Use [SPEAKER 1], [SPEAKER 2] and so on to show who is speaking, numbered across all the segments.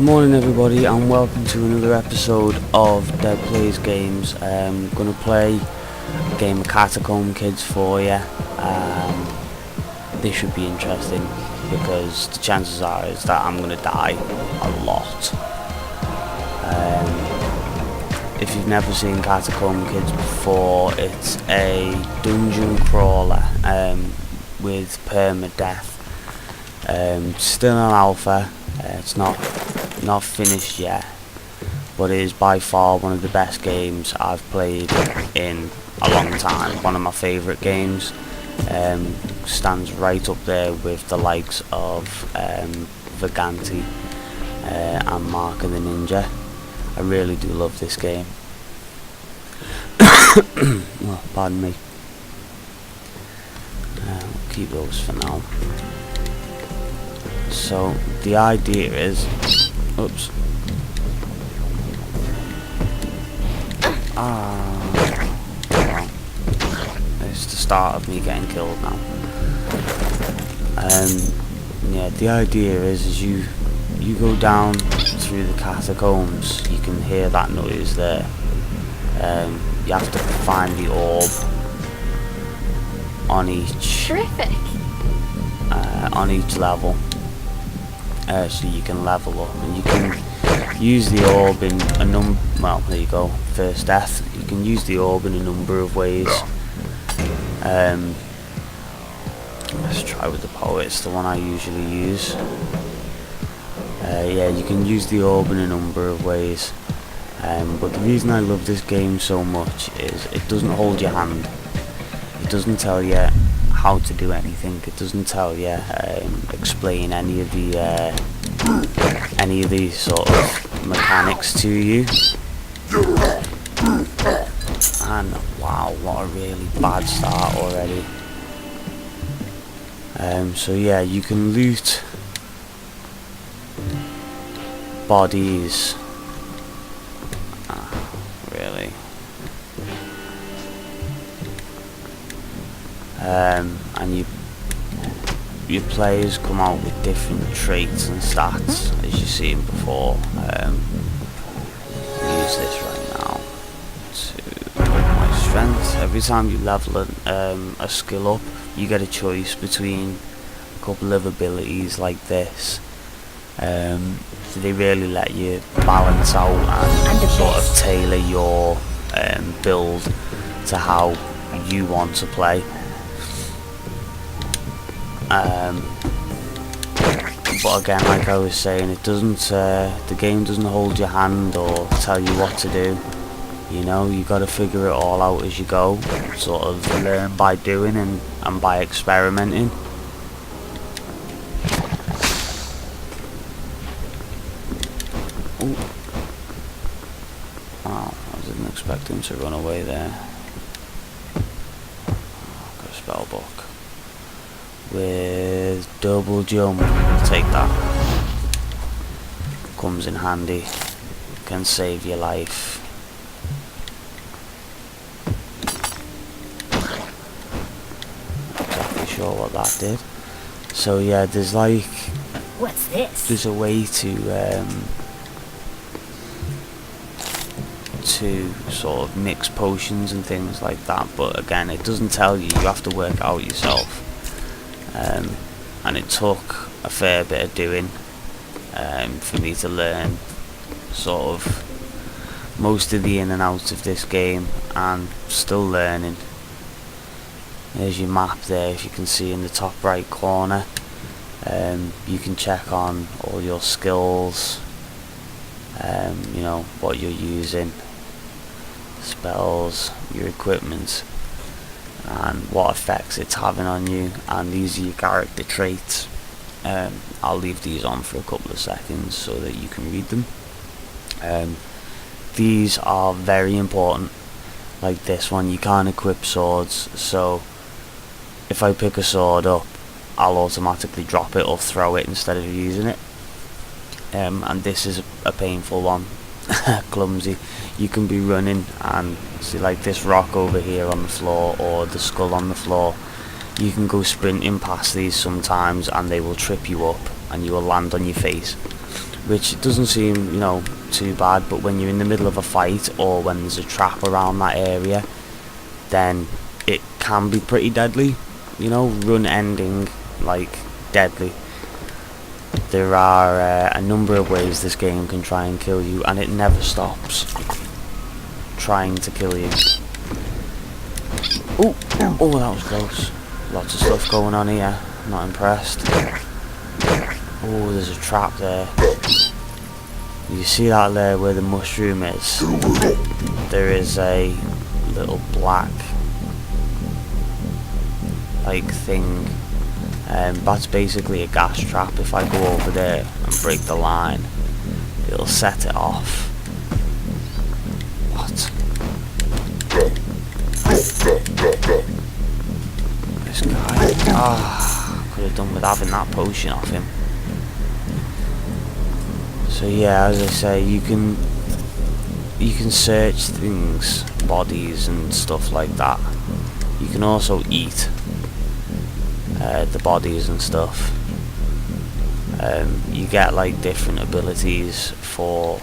[SPEAKER 1] Good morning everybody and welcome to another episode of Dead Plays Games. I'm going to play a game of Catacomb, kids, for you. This should be interesting because the chances are is that I'm going to die a lot. If you've never seen Catacomb, kids, before, it's a dungeon crawler with permadeath. Still an alpha. It's not finished yet, but it is by far one of the best games I've played in a long time. One of my favourite games. Stands right up there with the likes of Vaganti and Mark and the Ninja. I really do love this game. Well, pardon me. We'll keep those for now. So the idea is, oops. Well, it's the start of me getting killed now. Yeah, the idea is you go down through the catacombs. You can hear that noise there. You have to find the orb on each level. So you can level up, and you can use the orb in a well, there you go, first death. You can use the orb in a number of ways. Let's try with the poet, it's the one I usually use. Yeah, you can use the orb in a number of ways. But the reason I love this game so much is it doesn't hold your hand. It doesn't tell you how to do anything. It doesn't tell you, explain any of the sort of mechanics to you. And wow, what a really bad start already. So yeah, you can loot bodies. Really. And your players come out with different traits and stats, as you've seen before. Use this right now to my strength. Every time you level a skill up, you get a choice between a couple of abilities like this. So they really let you balance out and sort of tailor your build to how you want to play. But again, like I was saying, it doesn't. The game doesn't hold your hand or tell you what to do. You know, you got to figure it all out as you go. Sort of learn by doing and by experimenting. Ooh. Wow, I didn't expect him to run away there. Got a spell book with double jump. Take that. Comes in handy. Can save your life. Not exactly sure what that did. So yeah, there's like,
[SPEAKER 2] what's this?
[SPEAKER 1] There's a way to sort of mix potions and things like that, but again, it doesn't tell you. You have to work it out yourself. And it took a fair bit of doing for me to learn sort of most of the in and outs of this game, and still learning. There's your map there, if you can see in the top right corner. You can check on all your skills, you know, what you're using, spells, your equipment, and what effects it's having on you. And these are your character traits. I'll leave these on for a couple of seconds so that you can read them. These are very important. Like this one, you can't equip swords, so if I pick a sword up, I'll automatically drop it or throw it instead of using it. And this is a painful one. Clumsy. You can be running and see like this rock over here on the floor or the skull on the floor. You can go sprinting past these sometimes and they will trip you up and you will land on your face, which it doesn't seem, you know, too bad, but when you're in the middle of a fight or when there's a trap around that area, then it can be pretty deadly, you know, run ending, like, deadly. There are a number of ways this game can try and kill you, and it never stops trying to kill you. Oh, oh, that was close. Lots of stuff going on here. Not impressed. Oh, there's a trap there. You see that there where the mushroom is? There is a little black like thing. That's basically a gas trap. If I go over there and break the line, it'll set it off. What? This guy. Ah, could have done with having that potion off him. So yeah, as I say, you can search things, bodies and stuff like that. You can also eat the bodies and stuff. You get like different abilities for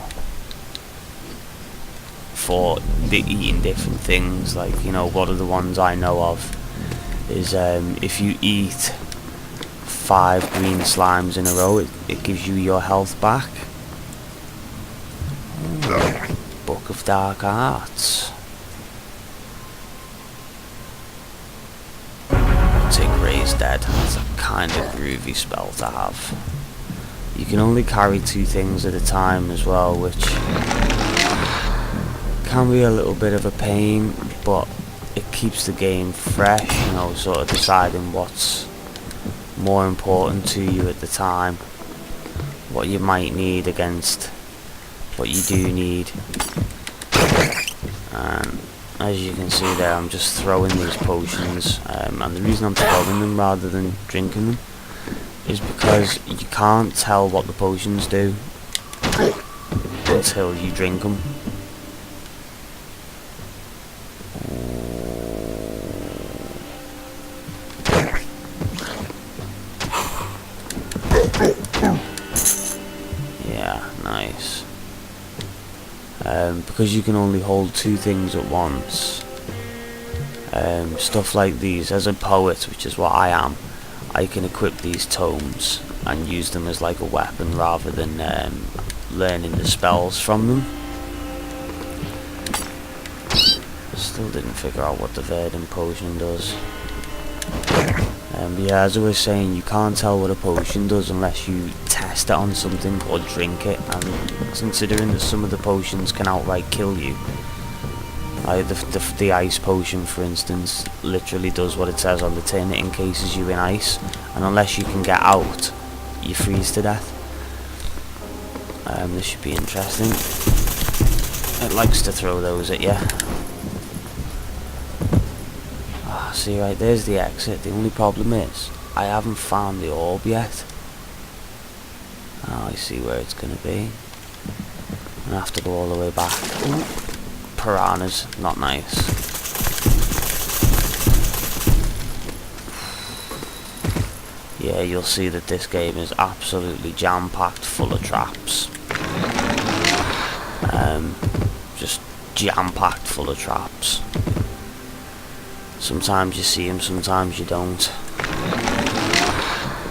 [SPEAKER 1] eating different things. Like, you know, one of the ones I know of is if you eat 5 green slimes in a row, it gives you your health back. Book of Dark Arts. Take Raised Dead. That's a kind of groovy spell to have. You can only carry 2 things at a time as well, which can be a little bit of a pain, but it keeps the game fresh, you know, sort of deciding what's more important to you at the time, what you might need against what you do need. And as you can see there, I'm just throwing these potions, and the reason I'm throwing them rather than drinking them is because you can't tell what the potions do until you drink them. Yeah, nice. Because you can only hold 2 things at once, stuff like these, as a poet, which is what I am, I can equip these tomes and use them as like a weapon rather than learning the spells from them. Still didn't figure out what the Verdant potion does. But yeah, as I was saying, you can't tell what a potion does unless you test it on something or drink it, and considering that some of the potions can outright kill you, like the ice potion for instance literally does what it says on the tin. It encases you in ice, and unless you can get out, you freeze to death. This should be interesting. It likes to throw those at you. See, right, there's the exit. The only problem is I haven't found the orb yet. Oh, I see where it's going to be. I'm going to have to go all the way back. Ooh, piranhas, not nice. Yeah, you'll see that this game is absolutely jam-packed full of traps. Just jam-packed full of traps. Sometimes you see them, sometimes you don't.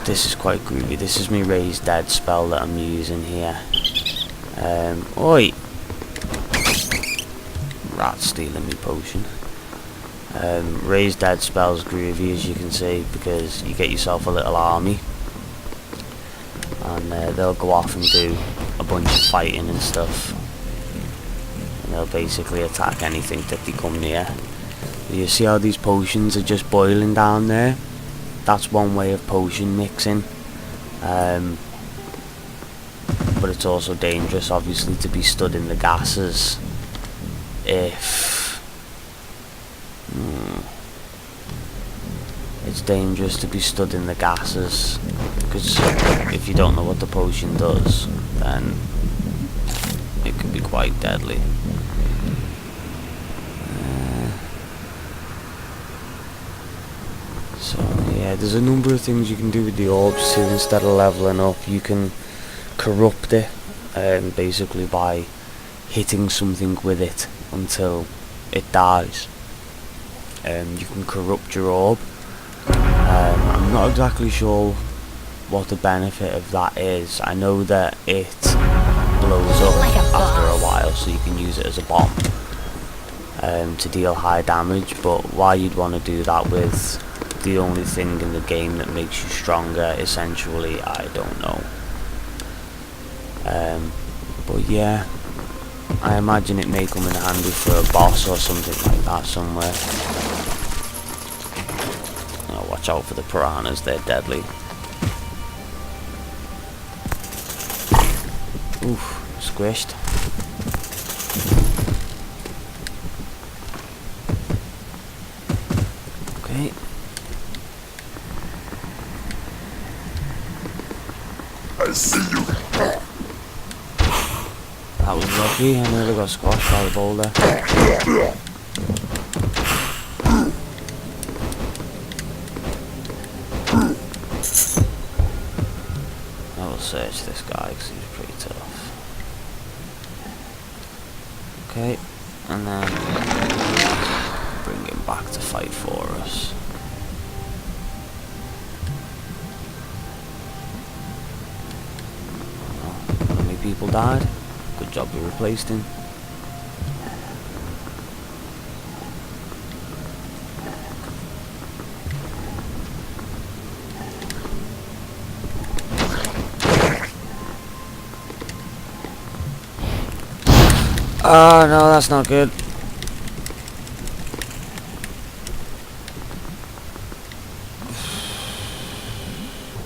[SPEAKER 1] This is quite groovy. This is my Raised Dead spell that I'm using here. Oi! Rat stealing me potion. Raised Dead spell's groovy, as you can see, because you get yourself a little army. And they'll go off and do a bunch of fighting and stuff. And they'll basically attack anything that they come near. You see how these potions are just boiling down there? That's one way of potion mixing. But it's also dangerous, obviously, to be stood in the gases if... It's dangerous to be stood in the gases, because if you don't know what the potion does, then it can be quite deadly. So yeah, there's a number of things you can do with the orbs too. Instead of leveling up, you can corrupt it basically by hitting something with it until it dies. You can corrupt your orb. I'm not exactly sure what the benefit of that is. I know that it blows up after a while, so you can use it as a bomb to deal high damage, but why you'd want to do that with the only thing in the game that makes you stronger, essentially, I don't know. But yeah, I imagine it may come in handy for a boss or something like that somewhere. Oh, watch out for the piranhas, they're deadly. Oof, squished. Okay.
[SPEAKER 2] I see you.
[SPEAKER 1] That was lucky, I nearly got squashed by the boulder. I will search this guy because he's pretty tough. Okay, and then bring him back to fight for us. Oh, how many people died? Good job we replaced him. Oh no, that's not good.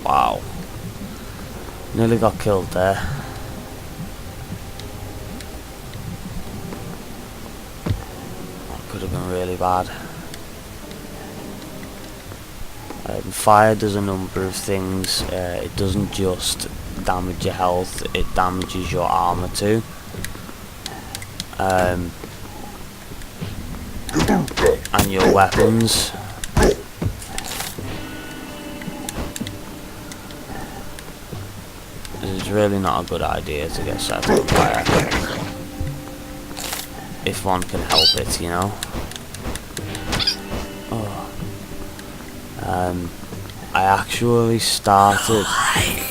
[SPEAKER 1] Wow. Nearly got killed there. That could have been really bad. Fire does a number of things. It doesn't just damage your health, it damages your armor too. And your weapons. It's really not a good idea to get set on fire if one can help it, you know. Oh. I actually started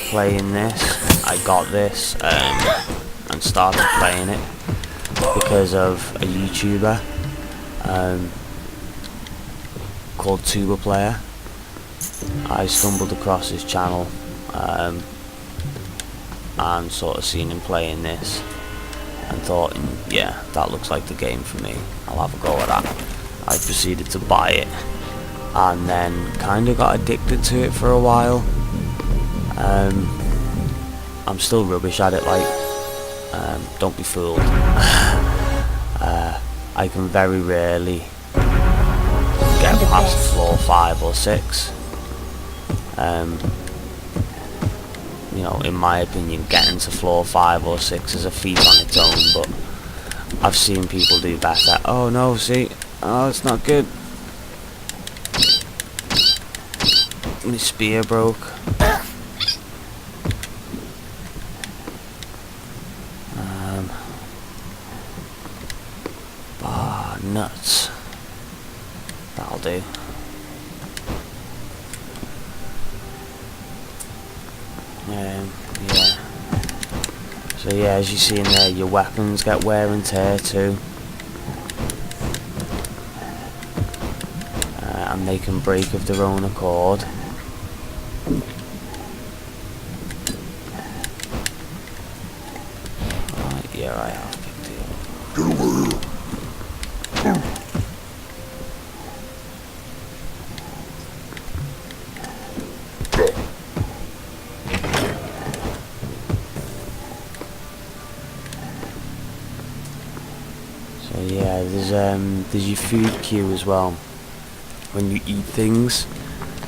[SPEAKER 1] playing this. I got this and started playing it because of a YouTuber called Tuber Player. I stumbled across his channel and sort of seen him playing this and thought, yeah, that looks like the game for me, I'll have a go at that. I proceeded to buy it and then kind of got addicted to it for a while. I'm still rubbish at it, like, don't be fooled. I can very rarely get past floor 5 or 6. You know, in my opinion, getting to floor 5 or 6 is a feat on its own, but I've seen people do better. Oh no, see? Oh, it's not good. My spear broke. Nuts. That'll do. Yeah. So yeah, as you see in there, your weapons get wear and tear too. And they can break of their own accord. Right, yeah, I have picked it up.
[SPEAKER 2] Get over here.
[SPEAKER 1] So yeah, there's your food queue as well. When you eat things,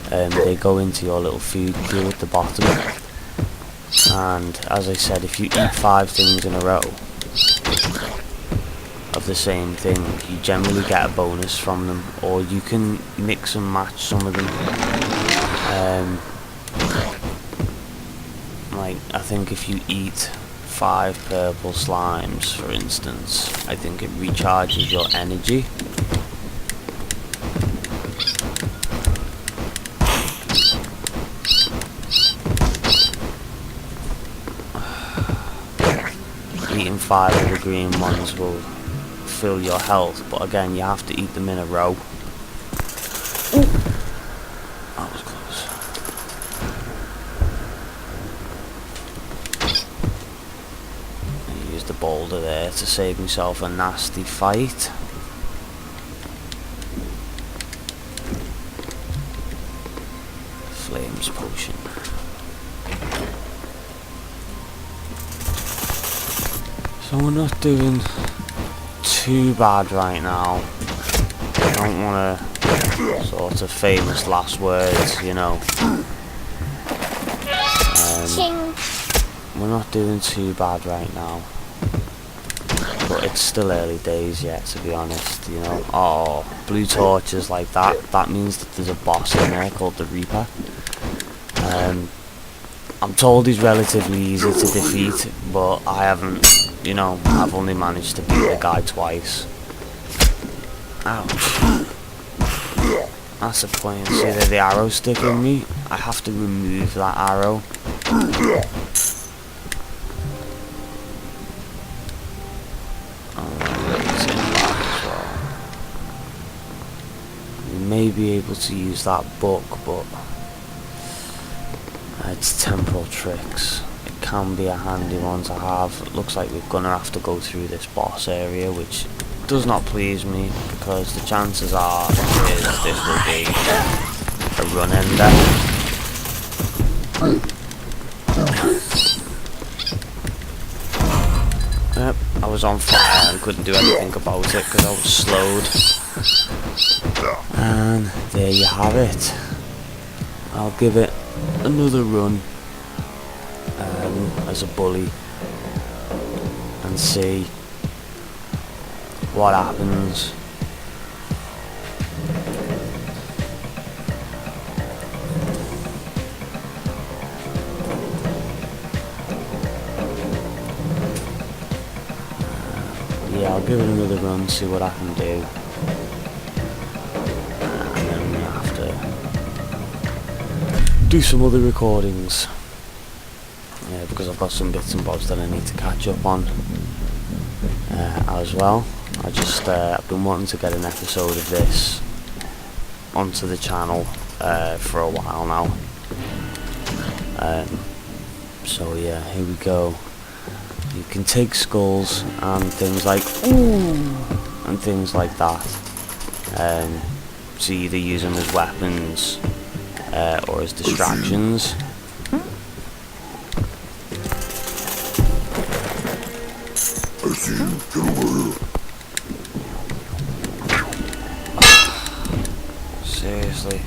[SPEAKER 1] they go into your little food queue at the bottom. And as I said, if you eat 5 things in a row of the same thing, you generally get a bonus from them, or you can mix and match some of them. Like, I think if you eat 5 purple slimes, for instance, I think it recharges your energy. Eating 5 of the green ones will fill your health, but again, you have to eat them in a row. Ooh. That was close. I used the boulder there to save myself a nasty fight. Flames potion. So we're not doing too bad right now. I don't want to sort of famous last words, you know. We're not doing too bad right now. But it's still early days yet, to be honest, you know. Oh, blue torches like that. That means that there's a boss in there called the Reaper. I'm told he's relatively easy to defeat, but I haven't, you know, I've only managed to beat the guy twice. Ouch. That's the point. See that the arrow sticking me? I have to remove that arrow. You may be able to use that book, but it's temporal tricks. It can be a handy one to have. It looks like we're gonna have to go through this boss area, which does not please me, because the chances are this will be a run ender. Yep, I was on fire and couldn't do anything about it because I was slowed. And there you have it. I'll give it another run as a bully and see what happens. Yeah, I'll give it another run, see what I can do. And then we'll have to do some other recordings. Yeah, because I've got some bits and bobs that I need to catch up on as well. I've been wanting to get an episode of this onto the channel for a while now. So yeah, here we go. You can take skulls and things like and things like that. So either use them as weapons or as distractions.
[SPEAKER 2] I see you. Get over here.
[SPEAKER 1] Seriously.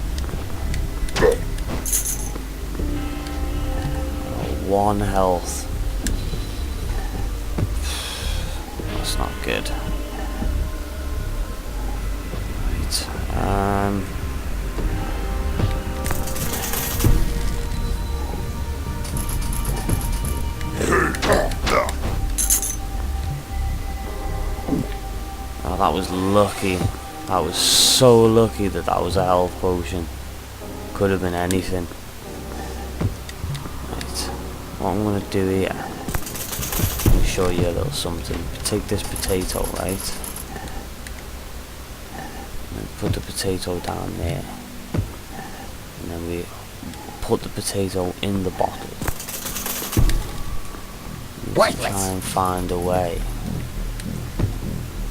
[SPEAKER 1] 1 health. That's not good. Right. Oh, that was lucky. That was so lucky that that was a health potion. Could have been anything. Right. What I'm gonna do here, let me show you a little something. Take this potato, right? And put the potato down there. And then we put the potato in the bottle. Let's try and find a way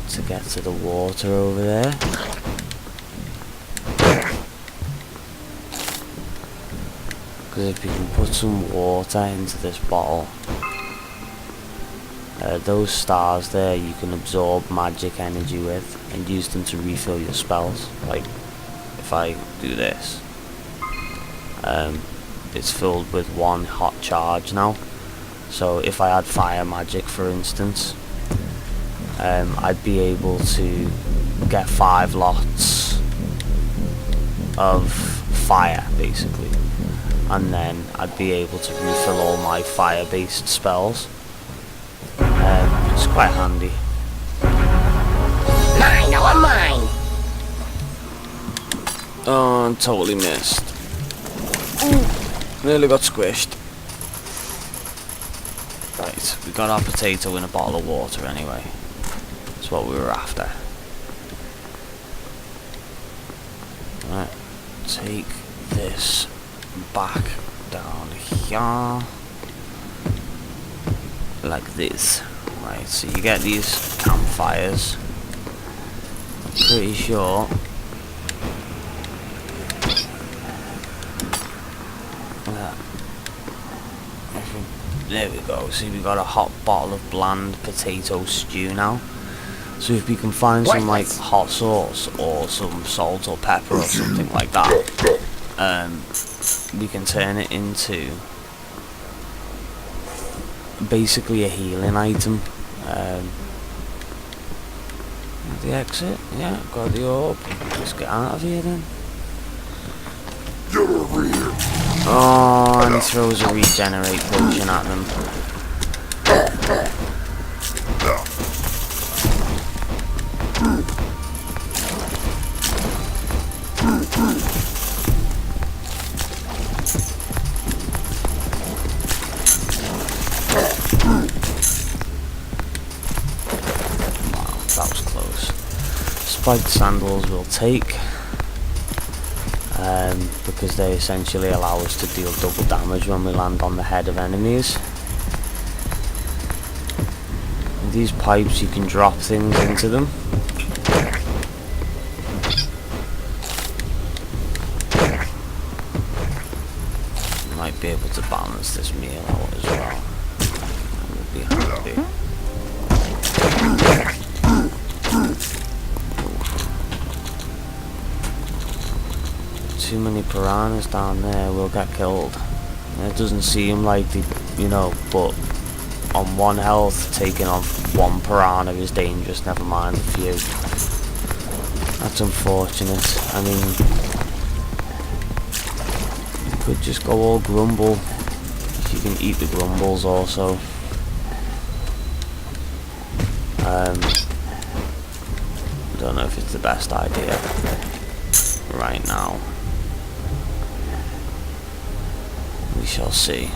[SPEAKER 1] to get to the water over there. Because if you can put some water into this bottle, those stars there you can absorb magic energy with and use them to refill your spells. Like if I do this, it's filled with 1 hot charge now. So if I had fire magic, for instance, I'd be able to get 5 lots of fire, basically, and then I'd be able to refill all my fire-based spells It's quite handy.
[SPEAKER 3] Mine, all mine.
[SPEAKER 1] Oh, I totally missed. Ooh, nearly got squished. Right, we got our potato in a bottle of water anyway. That's what we were after. Right, take this back down here. Like this. Right, so you get these campfires. I'm pretty sure. There we go. See, we got a hot bottle of bland potato stew now. So if we can find some like hot sauce or some salt or pepper or something like that, we can turn it into basically a healing item. The exit, yeah, got the orb. Let's get out of here then.
[SPEAKER 2] Get over here.
[SPEAKER 1] Oh, and he throws a regenerate potion at them. Wow, that was close. Spiked sandals will take. Because they essentially allow us to deal double damage when we land on the head of enemies. And these pipes, you can drop things into them. You might be able to balance this meal out as well. We'll be happy. Too many piranhas down there, we'll get killed. And it doesn't seem like the, you know, but on 1 health, taking on 1 piranha is dangerous, never mind a few. That's unfortunate. I mean, you could just go all grumble. You can eat the grumbles also. I don't know if it's the best idea right now. We shall see.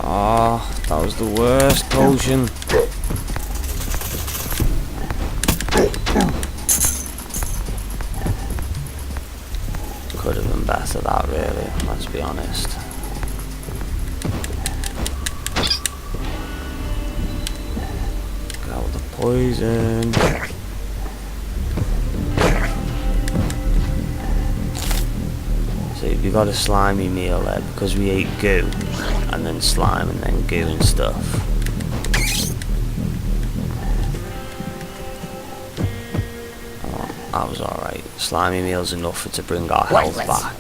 [SPEAKER 1] Ah, that was the worst potion. Could have been better, that really, let's be honest. Got all the poison. We got a slimy meal there because we ate goo and then slime and then goo and stuff. Oh, that was alright. Slimy meal's enough for to bring our health back,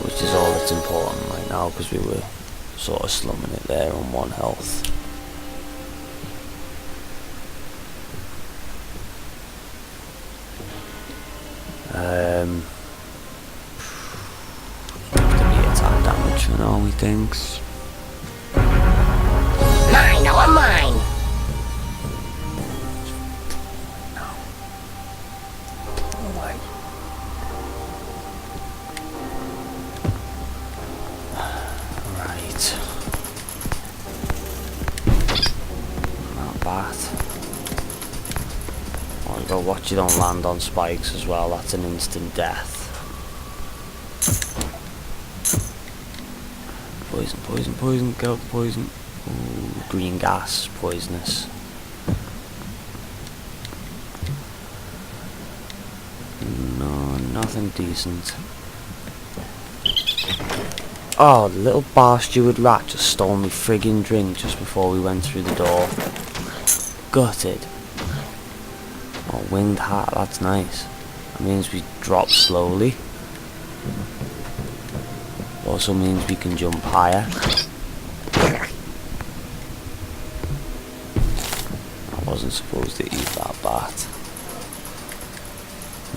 [SPEAKER 1] which is all that's important right now because we were sort of slumming it there on 1 health. And all he thinks.
[SPEAKER 3] Mine, all mine.
[SPEAKER 1] No. Right. Not bad. Oh, you gotta watch you don't land on spikes as well. That's an instant death. Poison, poison, poison, get out the poison. Ooh, green gas, poisonous. No, nothing decent. Oh, the little bar steward rat just stole me friggin' drink just before we went through the door. Gutted. Oh, winged hat, that's nice. That means we drop slowly. Also means we can jump higher. I wasn't supposed to eat that bat.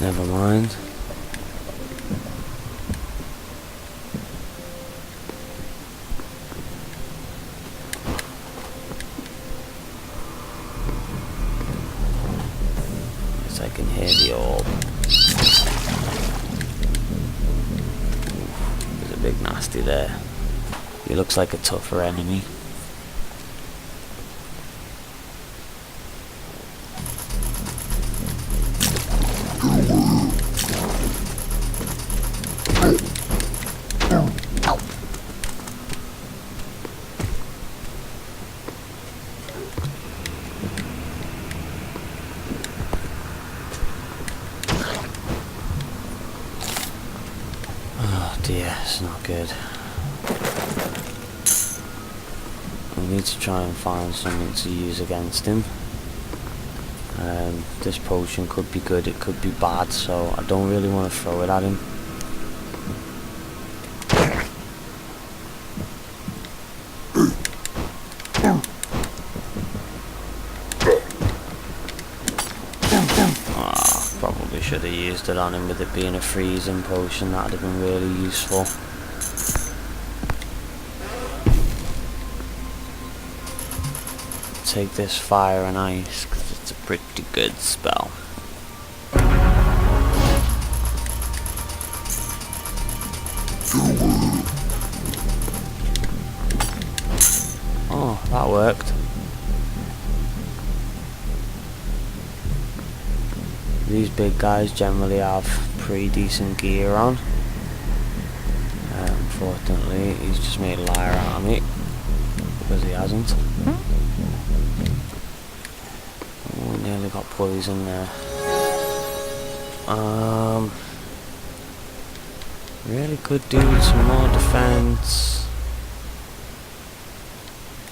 [SPEAKER 1] Never mind. I can hear the orb. There's a big nasty there. He looks like a tougher enemy. Yeah, it's not good. We need to try and find something to use against him. This potion could be good, it could be bad, so I don't really want to throw it at him. Probably should have used it on him with it being a freezing potion. That would have been really useful. Take this fire and ice because it's a pretty good spell. Oh, that worked. These big guys generally have pretty decent gear on. Unfortunately, he's just made a liar out of me because he hasn't. Oh, nearly got poison there. Really could do with some more defense.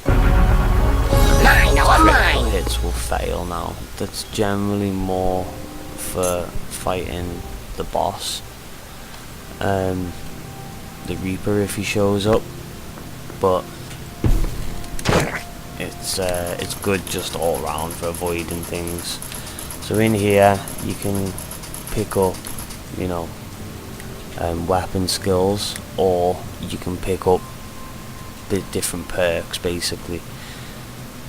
[SPEAKER 1] Critical hits will fail now. That's generally more for fighting the boss, the Reaper, if he shows up, but it's good just all round for avoiding things. So in here you can pick up, you know, weapon skills, or you can pick up the different perks basically.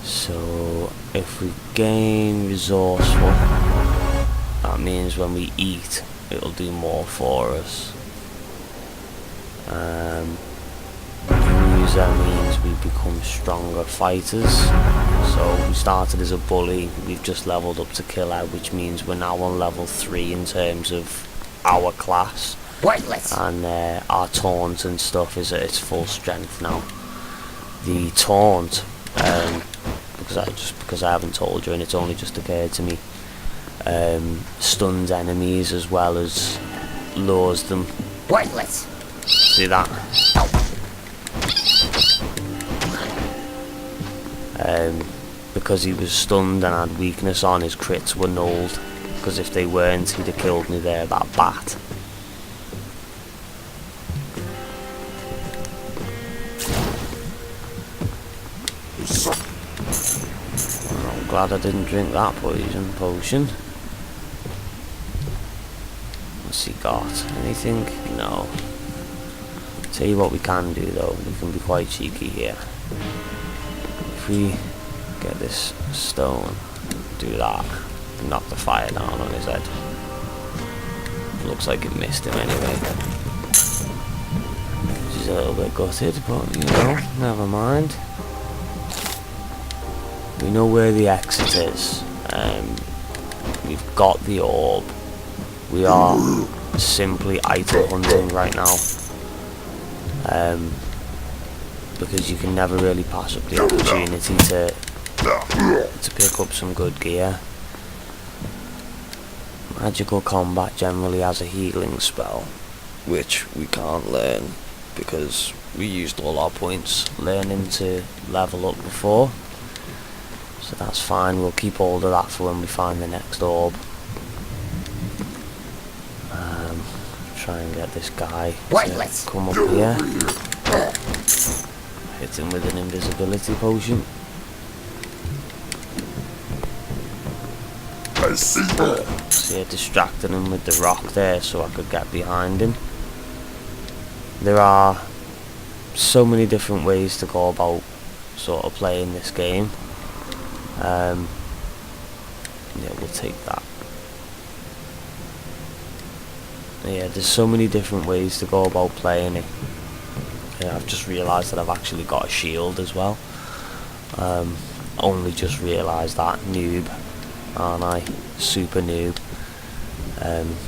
[SPEAKER 1] So if we gain resourceful, that means when we eat it'll do more for us. Bruiser means we become stronger fighters. So we started as a bully, we've just leveled up to killer, which means we're now on level 3 in terms of our class.
[SPEAKER 3] Worthless.
[SPEAKER 1] And our taunt and stuff is at its full strength now. The taunt, because I haven't told you and it's only just occurred to me, stuns enemies as well as lures them.
[SPEAKER 3] Worthless.
[SPEAKER 1] See that? Because he was stunned and had weakness on, his crits were nulled, because if they weren't he'd have killed me there, that bat. I'm glad I didn't drink that poison potion. What's he got? Anything? No. Tell you what we can do though, we can be quite cheeky here. If we get this stone, do that, knock the fire down on his head. Looks like it missed him anyway. Which is a little bit gutted, but you know, never mind. We know where the exit is. We've got the orb. We are simply item hunting right now. Because you can never really pass up the opportunity to pick up some good gear. Magical combat generally has a healing spell, which we can't learn because we used all our points learning to level up before. So that's fine, we'll keep hold of that for when we find the next orb. Try and get this guy to come up here. Hit him with an invisibility potion.
[SPEAKER 2] I see that.
[SPEAKER 1] See, I distracted him with the rock there so I could get behind him. There are so many different ways to go about sort of playing this game. Yeah, we'll take that. Yeah, there's so many different ways to go about playing it. Yeah, I've just realised that I've actually got a shield as well. Only just realised that. Noob, aren't I? Super noob.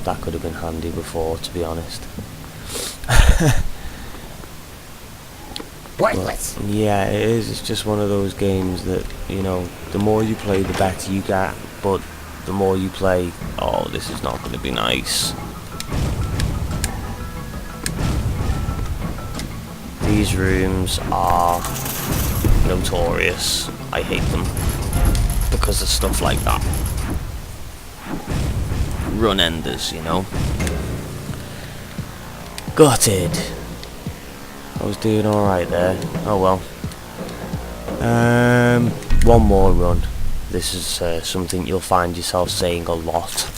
[SPEAKER 1] That could have been handy before, to be honest.
[SPEAKER 3] Worthless.
[SPEAKER 1] But, yeah, it is. It's just one of those games that, you know, the more you play, the better you get. But the more you play, oh, this is not going to be nice. These rooms are notorious. I hate them because of stuff like that. Run enders, you know. Gutted. I was doing alright there. Oh well. One more run. This is something you'll find yourself saying a lot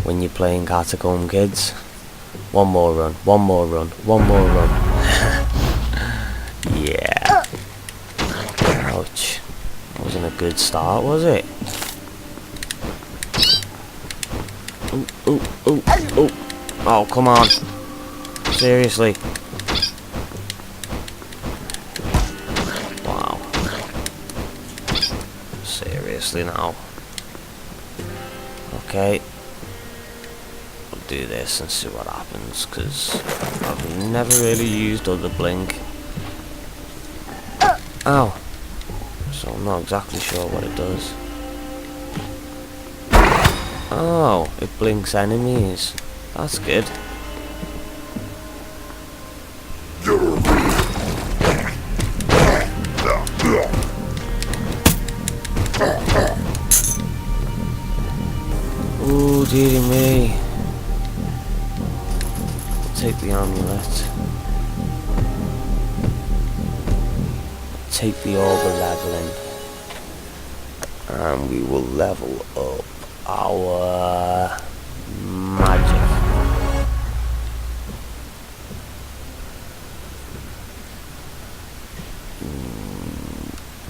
[SPEAKER 1] when you're playing Catacomb, kids. One more run. One more run. One more run. Yeah. Ouch. Wasn't a good start, was it? Oh, oh, come on. Seriously. Wow. Seriously now. Okay. We'll do this and see what happens, because I've never really used other blink. Ow. So I'm not exactly sure what it does. Oh, it blinks enemies. That's good. Ooh, dearie me. I'll take the amulet. Take the orb of leveling. And we will level up our magic.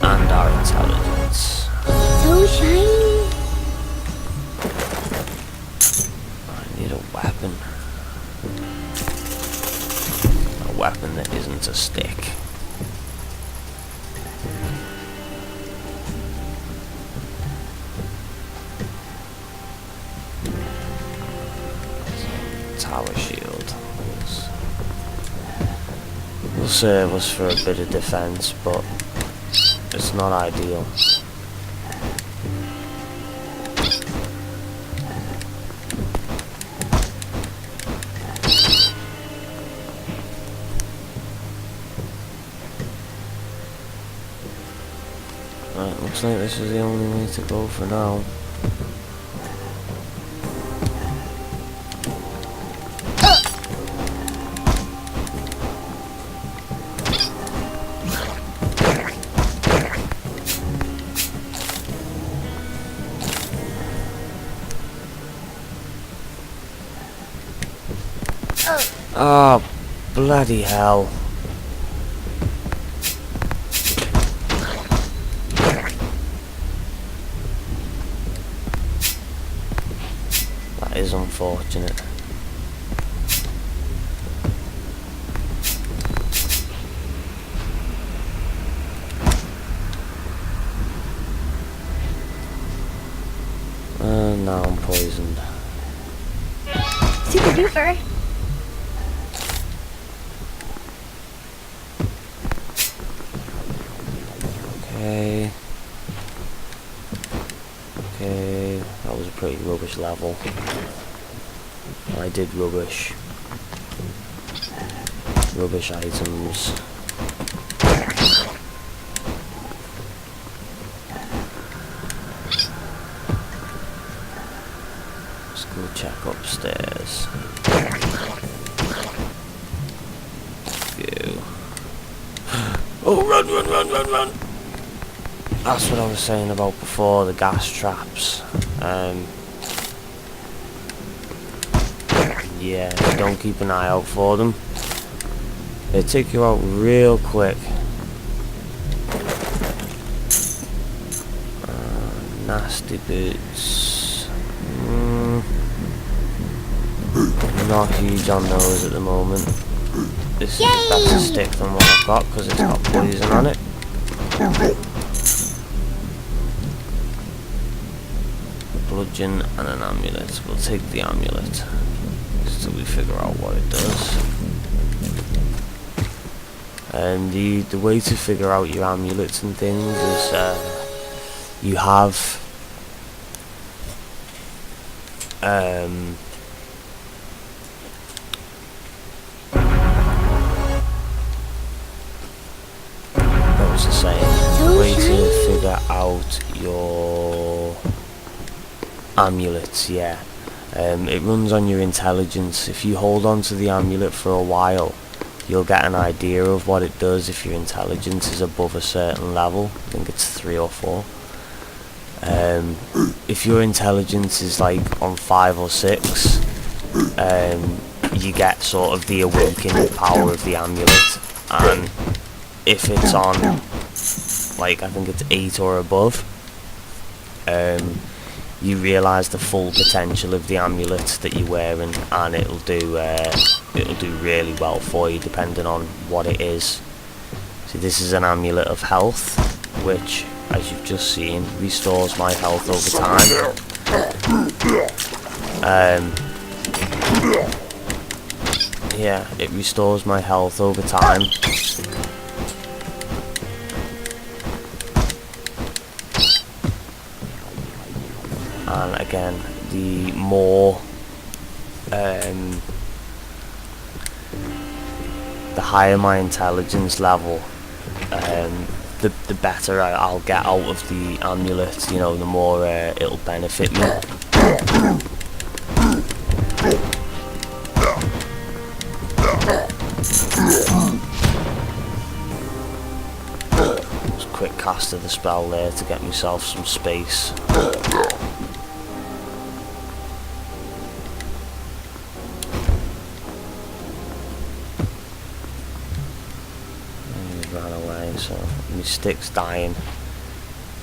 [SPEAKER 1] And our intelligence.
[SPEAKER 3] So shiny.
[SPEAKER 1] I need a weapon. A weapon that isn't a stick. Tower shield will serve us for a bit of defense, but it's not ideal. Right, looks like this is the only way to go for now. Oh, bloody hell. That is unfortunate. And now I'm poisoned.
[SPEAKER 4] Super duper.
[SPEAKER 1] Okay. Okay, that was a pretty rubbish level. I did rubbish. Rubbish items. Let's go check upstairs. Phew. Oh, run, run, run, run, run! That's what I was saying about before, the gas traps. Yeah, don't keep an eye out for them. They take you out real quick. Nasty boots. not huge on those at the moment. This is a better stick than what I've got because it's got poison on it. A bludgeon and an amulet. We'll take the amulet until we figure out what it does. And the way to figure out your amulets and things is you have what was I saying? The way to figure out your amulets, yeah. It runs on your intelligence. If you hold on to the amulet for a while, you'll get an idea of what it does if your intelligence is above a certain level. I think it's 3 or 4. If your intelligence is like on 5 or 6, you get sort of the awakening power of the amulet, and if it's on like I think it's 8 or above, you realise the full potential of the amulet that you're wearing, and it'll do really well for you depending on what it is. See, this is an amulet of health, which, as you've just seen, restores my health over time. Yeah, it restores my health over time. And again, the more the higher my intelligence level, the better I'll get out of the amulet, you know, the more it'll benefit me. Just quick cast of the spell there to get myself some space. So my stick's dying,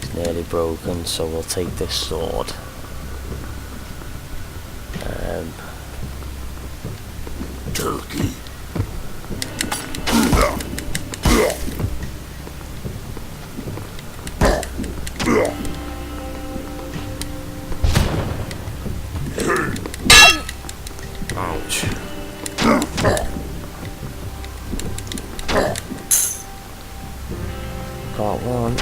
[SPEAKER 1] it's nearly broken, so we'll take this sword.
[SPEAKER 2] Turkey.
[SPEAKER 1] Ouch. Got one.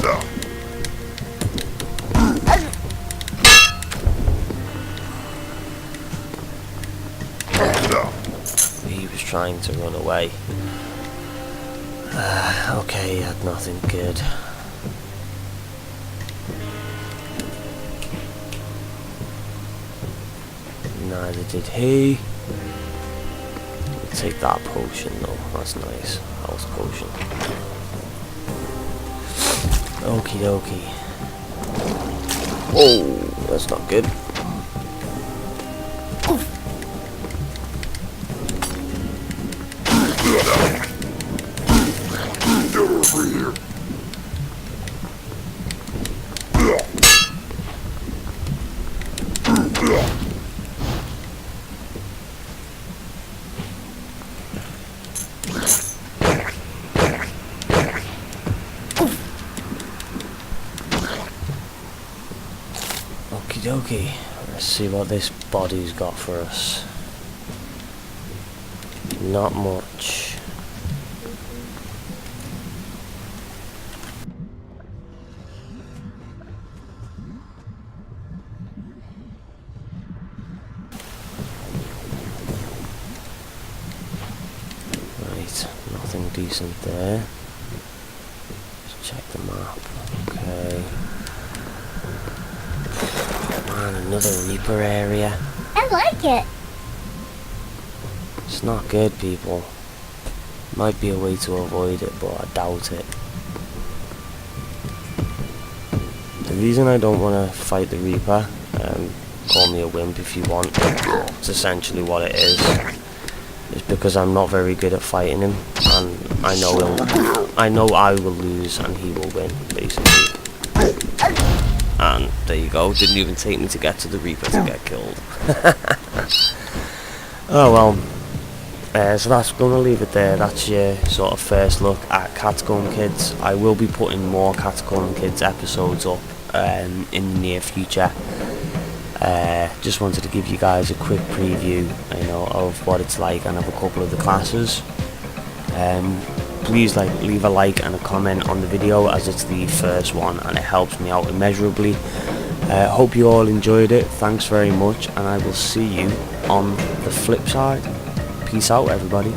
[SPEAKER 1] He was trying to run away. Okay, he had nothing good. Neither did he. We'll take that potion though, that's nice. Health potion. Okie dokie. Whoa, that's not good.
[SPEAKER 2] Get over here.
[SPEAKER 1] Okie dokie. Let's see what this body's got for us. Not much. Right, nothing decent there. Let's check the map. Okay. Man, another Reaper area.
[SPEAKER 3] I like it.
[SPEAKER 1] It's not good, people. Might be a way to avoid it, but I doubt it. The reason I don't want to fight the Reaper, call me a wimp if you want, it's essentially what it is because I'm not very good at fighting him, and I know I will lose and he will win, basically. And there you go, didn't even take me to get to the Reaper to get killed. Oh well, so that's going to leave it there. That's your sort of first look at Catacomb Kids. I will be putting more Catacomb Kids episodes up in the near future. Just wanted to give you guys a quick preview, you know, of what it's like and of a couple of the classes. Please leave a like and a comment on the video, as it's the first one and it helps me out immeasurably. Hope you all enjoyed it. Thanks very much, and I will see you on the flip side. Peace out, everybody.